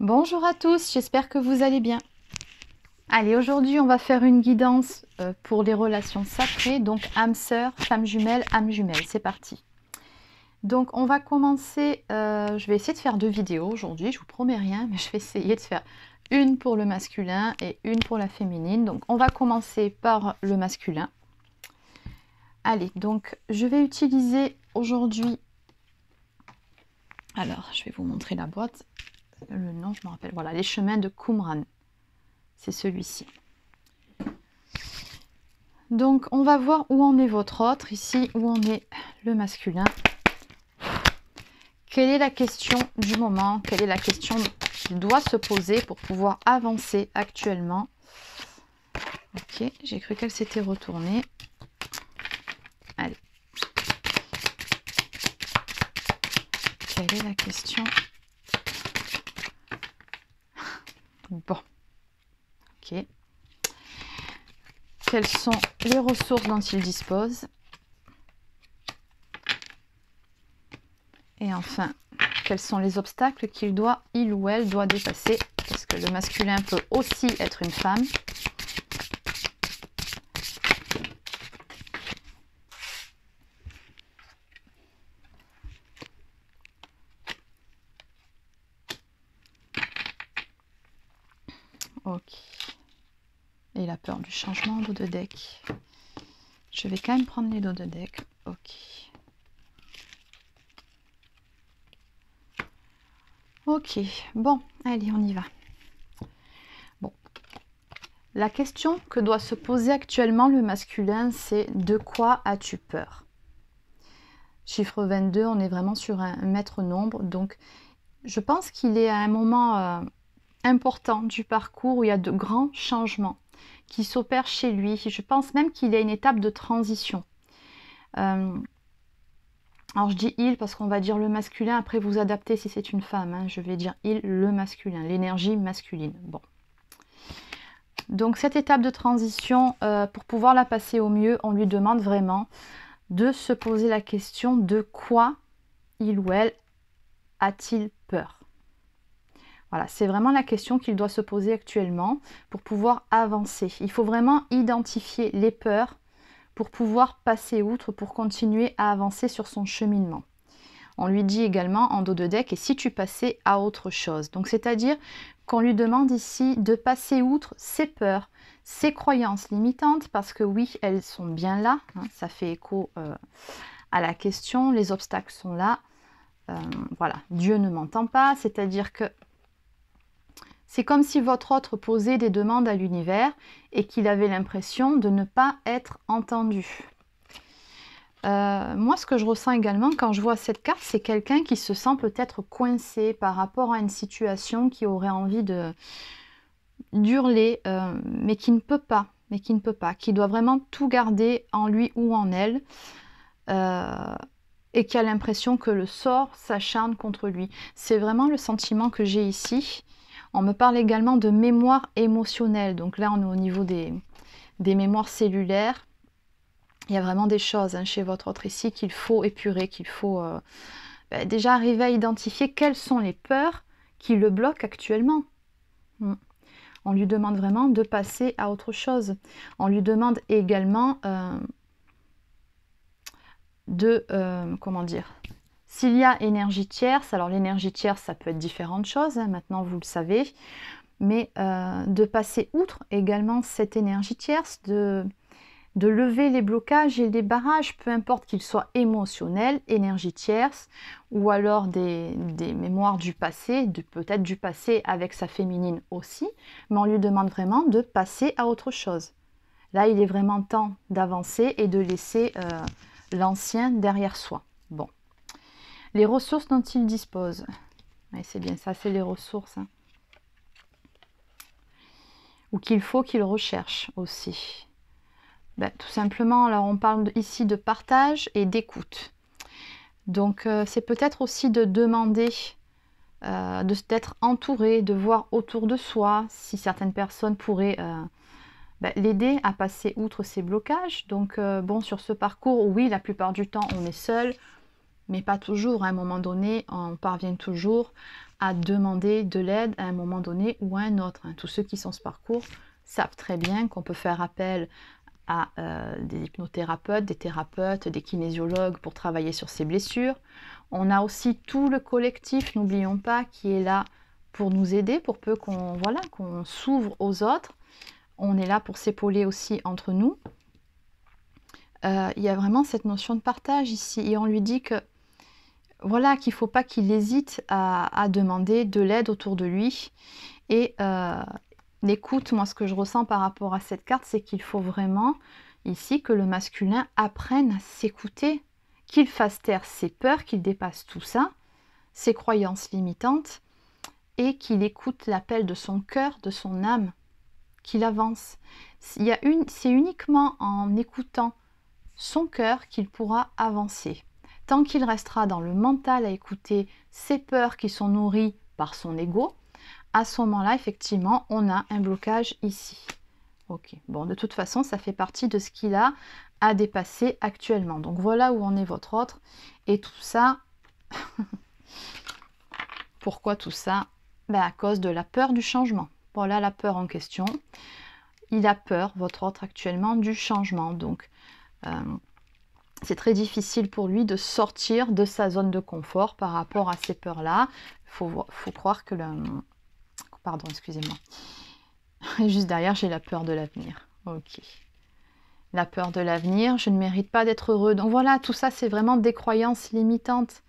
Bonjour à tous, j'espère que vous allez bien. Allez, aujourd'hui on va faire une guidance pour les relations sacrées, donc âme sœur, femme jumelle, âme jumelle, c'est parti. Donc on va commencer, je vais essayer de faire 2 vidéos aujourd'hui, je vous promets rien, mais je vais essayer de faire une pour le masculin et une pour la féminine. Donc on va commencer par le masculin. Allez, donc je vais utiliser aujourd'hui, alors je vais vous montrer la boîte, le nom je me rappelle, voilà, les chemins de Qumran, c'est celui-ci. Donc on va voir où en est votre autre, ici où en est le masculin. Quelle est la question du moment? Quelle est la question qu'il doit se poser pour pouvoir avancer actuellement? Ok, j'ai cru qu'elle s'était retournée. Allez. Quelle est la question? Bon. Ok. Quelles sont les ressources dont il dispose? Et enfin, quels sont les obstacles il ou elle doit dépasser? Parce que le masculin peut aussi être une femme. Ok. Et la peur du changement, dos de deck. Je vais quand même prendre les dos de deck. Ok. Ok, bon, allez, on y va. Bon. La question que doit se poser actuellement le masculin, c'est de quoi as-tu peur? Chiffre 22, on est vraiment sur un maître nombre. Donc, je pense qu'il est à un moment important du parcours où il y a de grands changements qui s'opèrent chez lui. Je pense même qu'il y a une étape de transition. Alors je dis il parce qu'on va dire le masculin, après vous adaptez si c'est une femme, hein. Je vais dire il, le masculin, l'énergie masculine. Bon. Donc cette étape de transition, pour pouvoir la passer au mieux, on lui demande vraiment de se poser la question de quoi il ou elle a-t-il peur? Voilà, c'est vraiment la question qu'il doit se poser actuellement pour pouvoir avancer. Il faut vraiment identifier les peurs pour pouvoir passer outre, pour continuer à avancer sur son cheminement. On lui dit également en dos de deck, et si tu passais à autre chose? Donc c'est-à-dire qu'on lui demande ici de passer outre ses peurs, ses croyances limitantes, parce que oui, elles sont bien là, hein, ça fait écho à la question, les obstacles sont là. Voilà, Dieu ne m'entend pas, c'est-à-dire que c'est comme si votre autre posait des demandes à l'univers et qu'il avait l'impression de ne pas être entendu. Moi, ce que je ressens également quand je vois cette carte, c'est quelqu'un qui se sent peut-être coincé par rapport à une situation, qui aurait envie d'hurler, mais qui ne peut pas, qui doit vraiment tout garder en lui ou en elle, et qui a l'impression que le sort s'acharne contre lui. C'est vraiment le sentiment que j'ai ici. On me parle également de mémoire émotionnelle, donc là on est au niveau des mémoires cellulaires. Il y a vraiment des choses chez votre autre ici qu'il faut épurer, qu'il faut déjà arriver à identifier quelles sont les peurs qui le bloquent actuellement. On lui demande vraiment de passer à autre chose. On lui demande également comment dire, s'il y a énergie tierce. Alors l'énergie tierce, ça peut être différentes choses, maintenant vous le savez, mais de passer outre également cette énergie tierce, de lever les blocages et les barrages, peu importe qu'ils soient émotionnels, énergie tierce, ou alors des mémoires du passé, peut-être du passé avec sa féminine aussi, mais on lui demande vraiment de passer à autre chose. Là, il est vraiment temps d'avancer et de laisser l'ancien derrière soi. Bon. Les ressources dont il dispose. Ouais, c'est bien ça, c'est les ressources. Hein. Ou qu'il faut qu'il recherche aussi. Ben, tout simplement, là on parle ici de partage et d'écoute. Donc c'est peut-être aussi de demander d'être entouré, de voir autour de soi si certaines personnes pourraient l'aider à passer outre ces blocages. Donc bon, sur ce parcours, oui, la plupart du temps on est seul. mais pas toujours. À un moment donné, on parvient toujours à demander de l'aide à un moment donné ou à un autre. Tous ceux qui sont ce parcours savent très bien qu'on peut faire appel à des hypnothérapeutes, des thérapeutes, des kinésiologues pour travailler sur ces blessures. On a aussi tout le collectif, n'oublions pas, qui est là pour nous aider, pour peu qu'on qu'on s'ouvre aux autres. On est là pour s'épauler aussi entre nous. Il y a vraiment cette notion de partage ici, et on lui dit que voilà, qu'il ne faut pas qu'il hésite à demander de l'aide autour de lui. Et l'écoute, moi ce que je ressens par rapport à cette carte, c'est qu'il faut vraiment ici que le masculin apprenne à s'écouter, qu'il fasse taire ses peurs, qu'il dépasse tout ça, ses croyances limitantes, et qu'il écoute l'appel de son cœur, de son âme, qu'il avance. C'est uniquement en écoutant son cœur qu'il pourra avancer. Tant qu'il restera dans le mental à écouter ses peurs qui sont nourries par son ego, à ce moment-là, effectivement, on a un blocage ici. Ok, bon, de toute façon, ça fait partie de ce qu'il a à dépasser actuellement. Donc voilà où en est votre autre. Et tout ça, pourquoi tout ça? Ben, à cause de la peur du changement. Voilà la peur en question. Il a peur, votre autre actuellement, du changement. Donc, c'est très difficile pour lui de sortir de sa zone de confort par rapport à ces peurs-là. Il faut croire que le... Pardon, excusez-moi. Juste derrière, j'ai la peur de l'avenir. Ok. La peur de l'avenir, je ne mérite pas d'être heureux. Donc voilà, tout ça, c'est vraiment des croyances limitantes.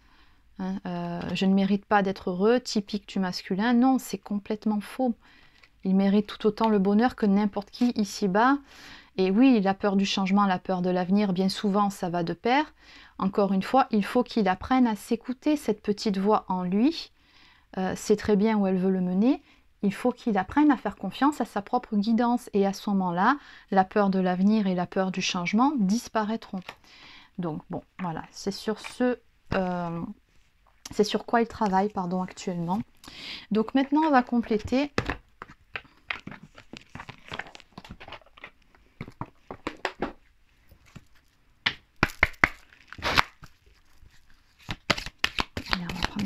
Je ne mérite pas d'être heureux, typique du masculin. Non, c'est complètement faux. Il mérite tout autant le bonheur que n'importe qui ici-bas. Et oui, la peur du changement, la peur de l'avenir, bien souvent, ça va de pair. Encore une fois, il faut qu'il apprenne à s'écouter, cette petite voix en lui. C'est très bien où elle veut le mener. Il faut qu'il apprenne à faire confiance à sa propre guidance. Et à ce moment-là, la peur de l'avenir et la peur du changement disparaîtront. Donc, bon, voilà, c'est sur c'est sur quoi il travaille, pardon, actuellement. Donc maintenant, on va compléter.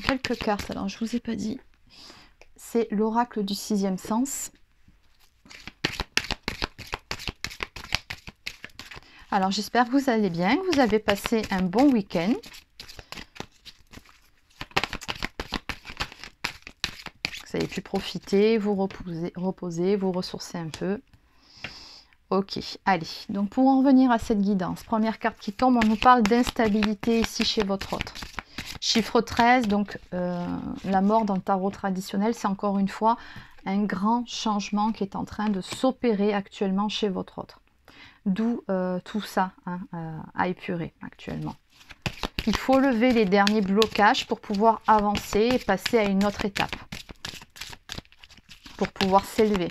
Quelques cartes, alors je vous ai pas dit, c'est l'oracle du 6e sens. Alors j'espère que vous allez bien, que vous avez passé un bon week-end. Vous avez pu profiter, vous reposer, vous ressourcer un peu. Ok, allez, donc pour en revenir à cette guidance, première carte qui tombe, on nous parle d'instabilité ici chez votre autre. Chiffre 13, donc la mort dans le tarot traditionnel, c'est encore une fois un grand changement qui est en train de s'opérer actuellement chez votre autre. D'où tout ça à épurer actuellement. Il faut lever les derniers blocages pour pouvoir avancer et passer à une autre étape. Pour pouvoir s'élever.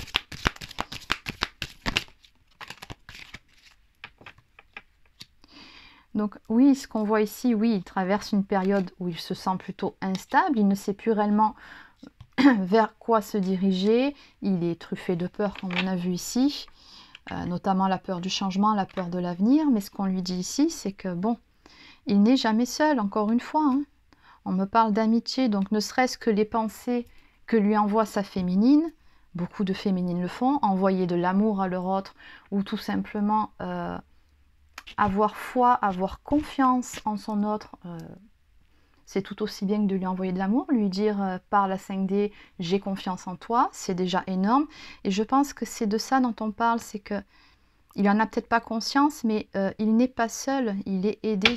Donc oui, ce qu'on voit ici, oui, il traverse une période où il se sent plutôt instable, il ne sait plus réellement vers quoi se diriger, il est truffé de peur comme on a vu ici, notamment la peur du changement, la peur de l'avenir, mais ce qu'on lui dit ici, c'est que bon, il n'est jamais seul, encore une fois, hein. On me parle d'amitié, donc ne serait-ce que les pensées que lui envoie sa féminine, beaucoup de féminines le font, envoyer de l'amour à leur autre, ou tout simplement... avoir foi, avoir confiance en son autre, c'est tout aussi bien que de lui envoyer de l'amour, lui dire par la 5D, j'ai confiance en toi, c'est déjà énorme. Et je pense que c'est de ça dont on parle, c'est que il n'en a peut-être pas conscience, mais il n'est pas seul, il est aidé.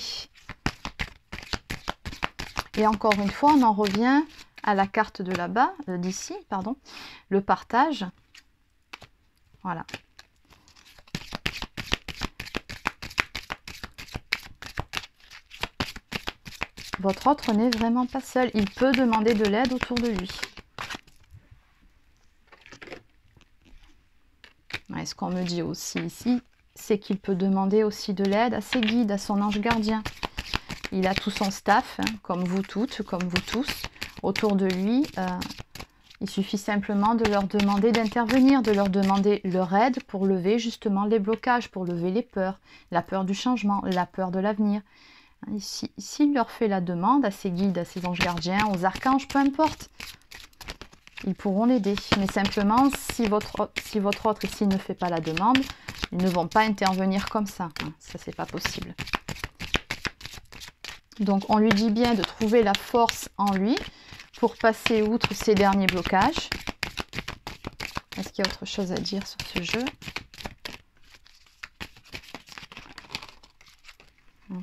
Et encore une fois, on en revient à la carte de là-bas, d'ici, pardon, le partage. Voilà. Votre autre n'est vraiment pas seul. Il peut demander de l'aide autour de lui. Et ce qu'on me dit aussi ici, c'est qu'il peut demander aussi de l'aide à ses guides, à son ange gardien. Il a tout son staff, hein, comme vous toutes, comme vous tous, autour de lui. Il suffit simplement de leur demander d'intervenir, de leur demander leur aide pour lever justement les blocages, pour lever les peurs, la peur du changement, la peur de l'avenir. Ici, il leur fait la demande à ses guides, à ses anges gardiens, aux archanges, peu importe. Ils pourront l'aider. Mais simplement, si votre autre ici ne fait pas la demande, ils ne vont pas intervenir comme ça. Ça, c'est pas possible. Donc, on lui dit bien de trouver la force en lui pour passer outre ces derniers blocages. Est-ce qu'il y a autre chose à dire sur ce jeu? Okay.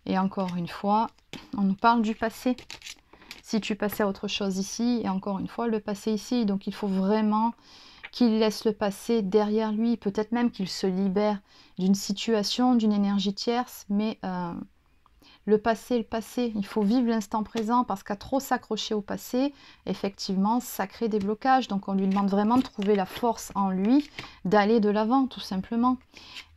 Et encore une fois, on nous parle du passé. Si tu passais à autre chose ici, et encore une fois, le passé ici. Donc, il faut vraiment qu'il laisse le passé derrière lui. Peut-être même qu'il se libère d'une situation, d'une énergie tierce. Mais le passé. Il faut vivre l'instant présent parce qu'à trop s'accrocher au passé, effectivement, ça crée des blocages. Donc, on lui demande vraiment de trouver la force en lui, d'aller de l'avant, tout simplement.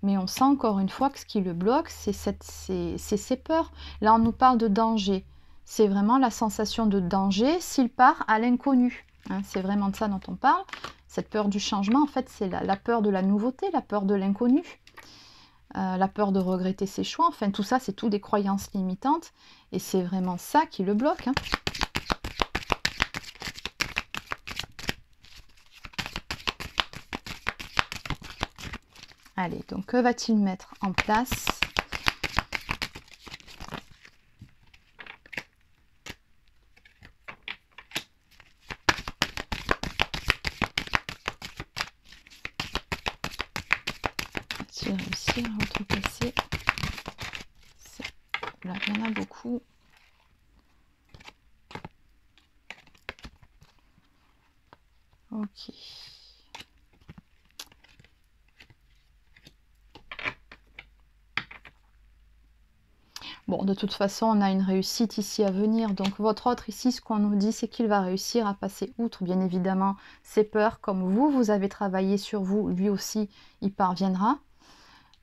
Mais on sent encore une fois que ce qui le bloque, c'est ses peurs. Là, on nous parle de danger. C'est vraiment la sensation de danger s'il part à l'inconnu. Hein, c'est vraiment de ça dont on parle. Cette peur du changement, en fait, c'est la peur de la nouveauté, la peur de l'inconnu, la peur de regretter ses choix. Enfin, tout ça, c'est tout des croyances limitantes. Et c'est vraiment ça qui le bloque. Hein. Allez, donc que va-t-il mettre en place? Va-t-il réussir à outrepasser? Là, il y en a beaucoup. Ok. Bon, de toute façon, on a une réussite ici à venir. Donc, votre autre ici, ce qu'on nous dit, c'est qu'il va réussir à passer outre, bien évidemment, ses peurs. Comme vous avez travaillé sur vous, lui aussi, il parviendra.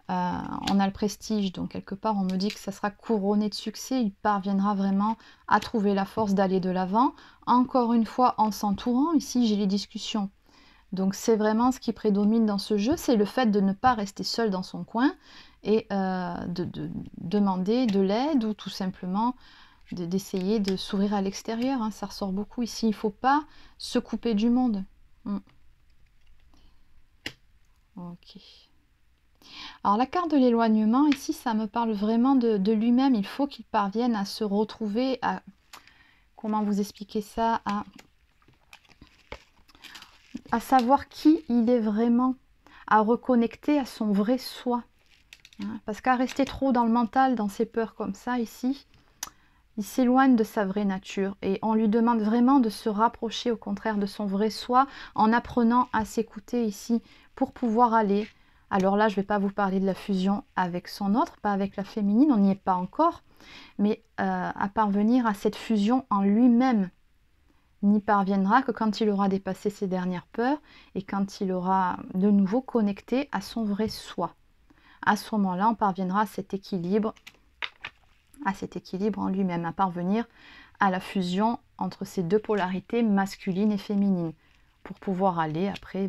On a le prestige, donc quelque part, on me dit que ça sera couronné de succès. Il parviendra vraiment à trouver la force d'aller de l'avant. Encore une fois, en s'entourant. Ici, j'ai les discussions. Donc, c'est vraiment ce qui prédomine dans ce jeu, c'est le fait de ne pas rester seul dans son coin et de demander de l'aide ou tout simplement d'essayer de s'ouvrir à l'extérieur. Hein. Ça ressort beaucoup ici. Il ne faut pas se couper du monde. Ok. Alors, la carte de l'éloignement, ici, ça me parle vraiment de lui-même. Il faut qu'il parvienne à se retrouver, à... Comment vous expliquer ça? À savoir qui il est vraiment, à reconnecter à son vrai soi. Parce qu'à rester trop dans le mental, dans ses peurs comme ça, ici, il s'éloigne de sa vraie nature. Et on lui demande vraiment de se rapprocher, au contraire, de son vrai soi, en apprenant à s'écouter ici, pour pouvoir aller. Alors là, je ne vais pas vous parler de la fusion avec son autre, pas avec la féminine, on n'y est pas encore, mais à parvenir à cette fusion en lui-même. N'y parviendra que quand il aura dépassé ses dernières peurs et quand il aura de nouveau connecté à son vrai soi. À ce moment-là, on parviendra à cet équilibre en lui-même, à parvenir à la fusion entre ces deux polarités masculines et féminines, pour pouvoir aller après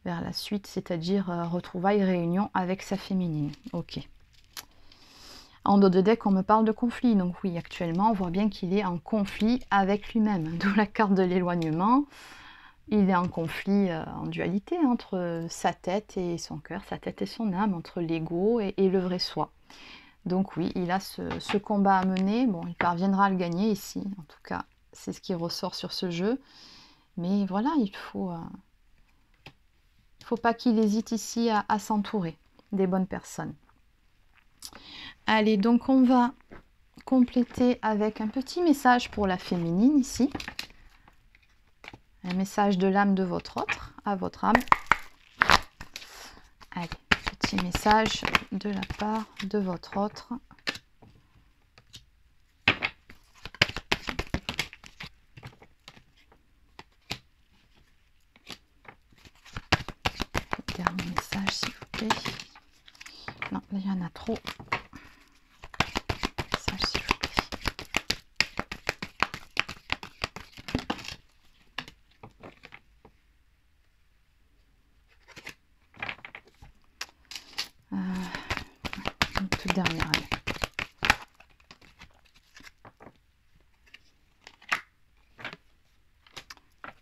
vers la suite, c'est-à-dire retrouvailles, réunion avec sa féminine. Ok. En dos de deck, on me parle de conflit. Donc oui, actuellement, on voit bien qu'il est en conflit avec lui-même. D'où la carte de l'éloignement. Il est en conflit, en dualité, entre sa tête et son cœur, sa tête et son âme, entre l'ego et le vrai soi. Donc oui, il a ce combat à mener. Bon, il parviendra à le gagner ici. En tout cas, c'est ce qui ressort sur ce jeu. Mais voilà, il faut pas qu'il hésite ici à s'entourer des bonnes personnes. Allez, donc on va compléter avec un petit message pour la féminine ici. Un message de l'âme de votre autre, à votre âme. Allez, petit message de la part de votre autre. Dernier message, s'il vous plaît. Non, là, il y en a trop. Message, s'il vous plaît. dernière.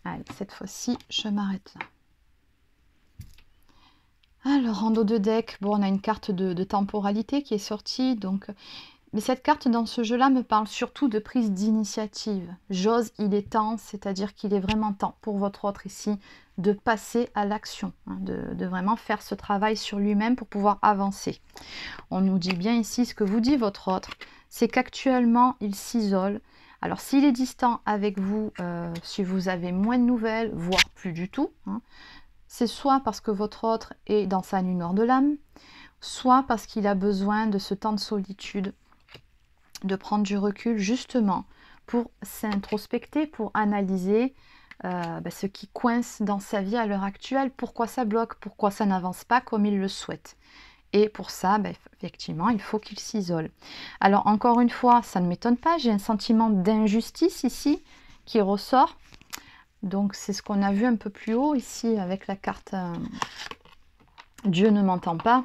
Allez, cette fois-ci, je m'arrête là. Alors, en dos de deck, bon, on a une carte de temporalité qui est sortie. Donc, mais cette carte dans ce jeu-là me parle surtout de prise d'initiative. J'ose, il est temps, c'est-à-dire qu'il est vraiment temps pour votre autre ici de passer à l'action, hein, de vraiment faire ce travail sur lui-même pour pouvoir avancer. On nous dit bien ici, ce que vous dit votre autre, c'est qu'actuellement, il s'isole. Alors, s'il est distant avec vous, si vous avez moins de nouvelles, voire plus du tout, hein, c'est soit parce que votre autre est dans sa nuit noire de l'âme, soit parce qu'il a besoin de ce temps de solitude, de prendre du recul justement pour s'introspecter, pour analyser ce qui coince dans sa vie à l'heure actuelle, pourquoi ça bloque, pourquoi ça n'avance pas comme il le souhaite. Et pour ça, effectivement, il faut qu'il s'isole. Alors, encore une fois, ça ne m'étonne pas, j'ai un sentiment d'injustice ici qui ressort. Donc, c'est ce qu'on a vu un peu plus haut ici avec la carte Dieu ne m'entend pas.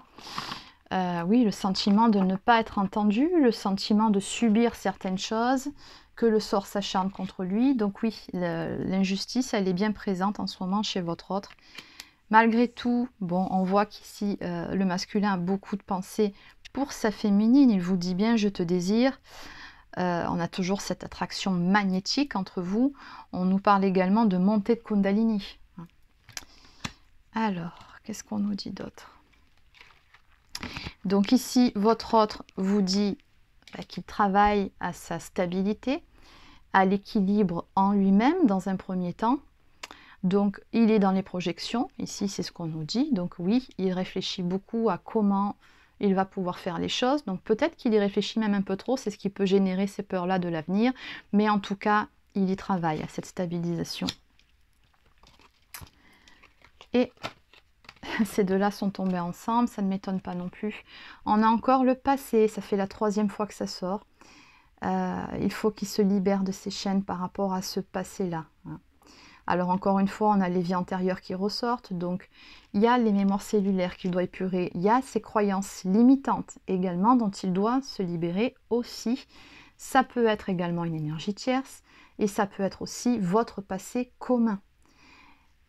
Oui, le sentiment de ne pas être entendu, le sentiment de subir certaines choses, que le sort s'acharne contre lui. Donc oui, l'injustice, elle est bien présente en ce moment chez votre autre. Malgré tout, bon, on voit qu'ici, le masculin a beaucoup de pensées pour sa féminine. Il vous dit bien, je te désire. On a toujours cette attraction magnétique entre vous. On nous parle également de montée de Kundalini. Alors, qu'est-ce qu'on nous dit d'autre? Donc ici, votre autre vous dit qu'il travaille à sa stabilité, à l'équilibre en lui-même dans un premier temps. Donc, il est dans les projections. Ici, c'est ce qu'on nous dit. Donc oui, il réfléchit beaucoup à comment il va pouvoir faire les choses. Donc peut-être qu'il y réfléchit même un peu trop. C'est ce qui peut générer ces peurs-là de l'avenir. Mais en tout cas, il y travaille à cette stabilisation. Et ces deux-là sont tombés ensemble. Ça ne m'étonne pas non plus. On a encore le passé. Ça fait la 3e fois que ça sort. Il faut qu'il se libère de ses chaînes par rapport à ce passé-là. Alors encore une fois, on a les vies antérieures qui ressortent, donc il y a les mémoires cellulaires qu'il doit épurer, il y a ses croyances limitantes également dont il doit se libérer aussi. Ça peut être également une énergie tierce et ça peut être aussi votre passé commun.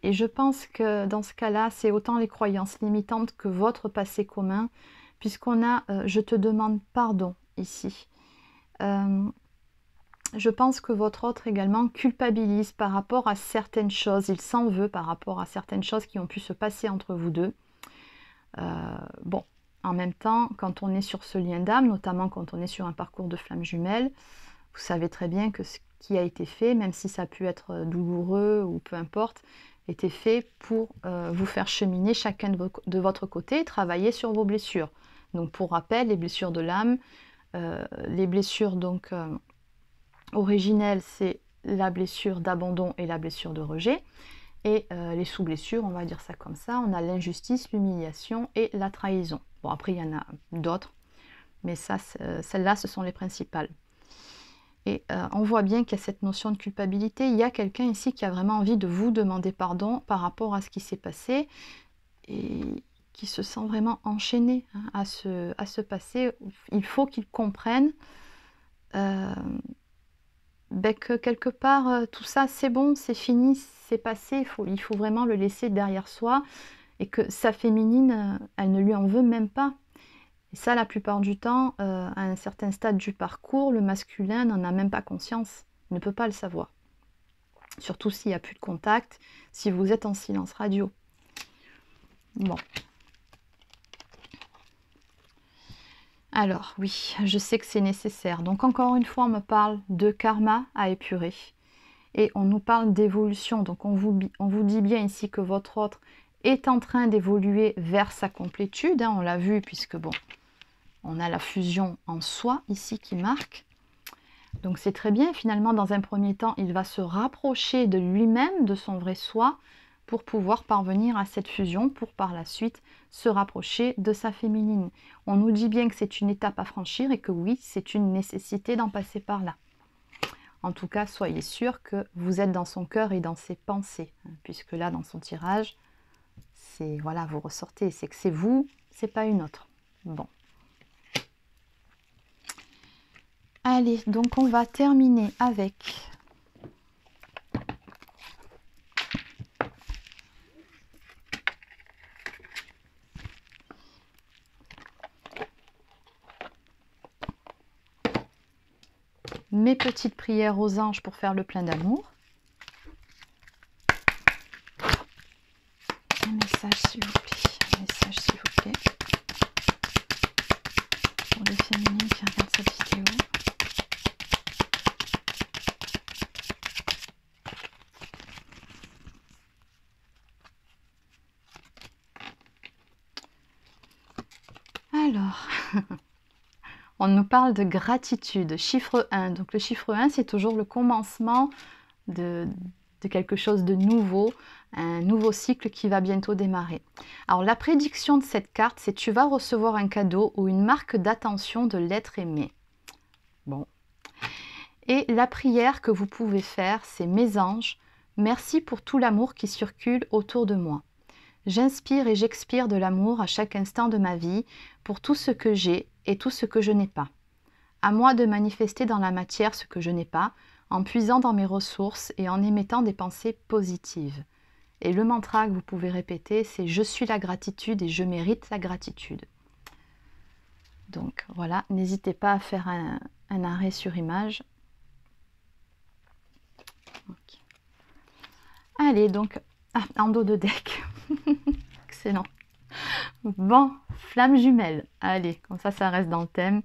Et je pense que dans ce cas-là, c'est autant les croyances limitantes que votre passé commun, puisqu'on a « je te demande pardon » ici. Je pense que votre autre également culpabilise par rapport à certaines choses. Il s'en veut par rapport à certaines choses qui ont pu se passer entre vous deux. Bon, en même temps, quand on est sur ce lien d'âme, notamment quand on est sur un parcours de flammes jumelles, vous savez très bien que ce qui a été fait, même si ça a pu être douloureux ou peu importe, était fait pour vous faire cheminer chacun de votre côté et travailler sur vos blessures. Donc pour rappel, les blessures de l'âme, les blessures donc originelles, c'est la blessure d'abandon et la blessure de rejet. Et les sous-blessures, on va dire ça comme ça, on a l'injustice, l'humiliation et la trahison. Bon, après, il y en a d'autres, mais ça, celles-là, ce sont les principales. Et on voit bien qu'il y a cette notion de culpabilité. Il y a quelqu'un ici qui a vraiment envie de vous demander pardon par rapport à ce qui s'est passé et qui se sent vraiment enchaîné à ce passé. Il faut qu'il comprenne que quelque part, tout ça, c'est bon, c'est fini, c'est passé. Il faut vraiment le laisser derrière soi et que sa féminine, elle ne lui en veut même pas. Et ça, la plupart du temps, à un certain stade du parcours, le masculin n'en a même pas conscience, il ne peut pas le savoir. Surtout s'il n'y a plus de contact, si vous êtes en silence radio. Bon. Alors, oui, je sais que c'est nécessaire. Donc, encore une fois, on me parle de karma à épurer. Et on nous parle d'évolution. Donc, on vous dit bien ici que votre autre est en train d'évoluer vers sa complétude. On l'a vu puisque, bon, on a la fusion en soi ici qui marque. Donc c'est très bien, finalement, dans un premier temps, il va se rapprocher de lui-même, de son vrai soi, pour pouvoir parvenir à cette fusion, pour par la suite se rapprocher de sa féminine. On nous dit bien que c'est une étape à franchir et que oui, c'est une nécessité d'en passer par là. En tout cas, soyez sûr que vous êtes dans son cœur et dans ses pensées, puisque là, dans son tirage, c'est, voilà, vous ressortez, c'est que c'est vous, c'est pas une autre. Bon. Allez, donc on va terminer avec mes petites prières aux anges pour faire le plein d'amour. Un message s'il vous plaît, un message s'il vous plaît. Pour les féminines qui regardent cette vidéo. Alors, on nous parle de gratitude, chiffre 1. Donc le chiffre 1, c'est toujours le commencement de quelque chose de nouveau, un nouveau cycle qui va bientôt démarrer. Alors la prédiction de cette carte, c'est tu vas recevoir un cadeau ou une marque d'attention de l'être aimé. Bon. Et la prière que vous pouvez faire, c'est mes anges, merci pour tout l'amour qui circule autour de moi. J'inspire et j'expire de l'amour à chaque instant de ma vie pour tout ce que j'ai et tout ce que je n'ai pas. À moi de manifester dans la matière ce que je n'ai pas, en puisant dans mes ressources et en émettant des pensées positives. Et le mantra que vous pouvez répéter, c'est « Je suis la gratitude et je mérite la gratitude ». Donc voilà, n'hésitez pas à faire un arrêt sur image. Okay. Allez, donc, en dos de deck. Excellent. Bon, flamme jumelle. Allez, comme ça reste dans le thème.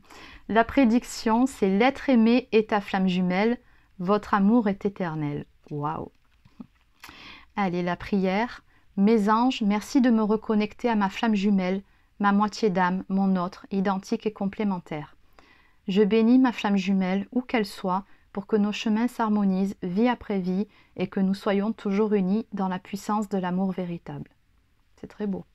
La prédiction, c'est l'être aimé est ta flamme jumelle. Votre amour est éternel. Waouh. Allez, la prière. Mes anges, merci de me reconnecter à ma flamme jumelle, ma moitié d'âme, mon autre, identique et complémentaire. Je bénis ma flamme jumelle, où qu'elle soit, pour que nos chemins s'harmonisent vie après vie et que nous soyons toujours unis dans la puissance de l'amour véritable. C'est très beau.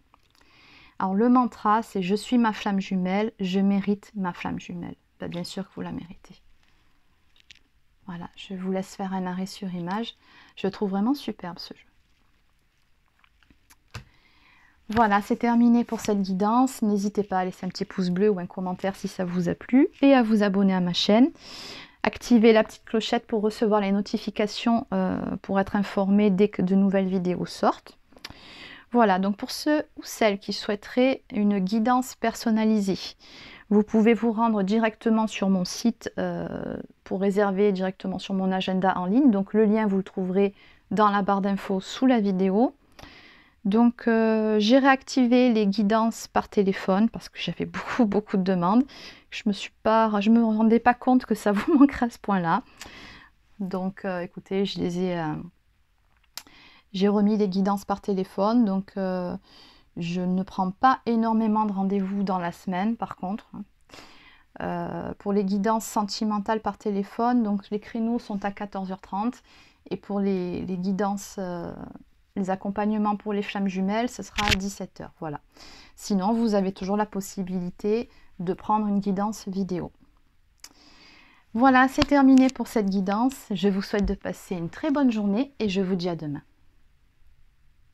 Alors le mantra, c'est « Je suis ma flamme jumelle, je mérite ma flamme jumelle ». Ben, bien sûr que vous la méritez. Voilà, je vous laisse faire un arrêt sur image. Je trouve vraiment superbe ce jeu. Voilà, c'est terminé pour cette guidance. N'hésitez pas à laisser un petit pouce bleu ou un commentaire si ça vous a plu et à vous abonner à ma chaîne. Activez la petite clochette pour recevoir les notifications, pour être informé dès que de nouvelles vidéos sortent. Voilà, donc pour ceux ou celles qui souhaiteraient une guidance personnalisée, vous pouvez vous rendre directement sur mon site pour réserver directement sur mon agenda en ligne. Donc le lien, vous le trouverez dans la barre d'infos sous la vidéo. Donc j'ai réactivé les guidances par téléphone parce que j'avais beaucoup de demandes. Je me rendais pas compte que ça vous manquerait à ce point-là. Donc écoutez, j'ai remis les guidances par téléphone. Donc je ne prends pas énormément de rendez-vous dans la semaine par contre. Pour les guidances sentimentales par téléphone, donc les créneaux sont à 14h30. Et pour les guidances... les accompagnements pour les flammes jumelles, ce sera à 17h. Voilà. Sinon, vous avez toujours la possibilité de prendre une guidance vidéo. Voilà, c'est terminé pour cette guidance. Je vous souhaite de passer une très bonne journée et je vous dis à demain.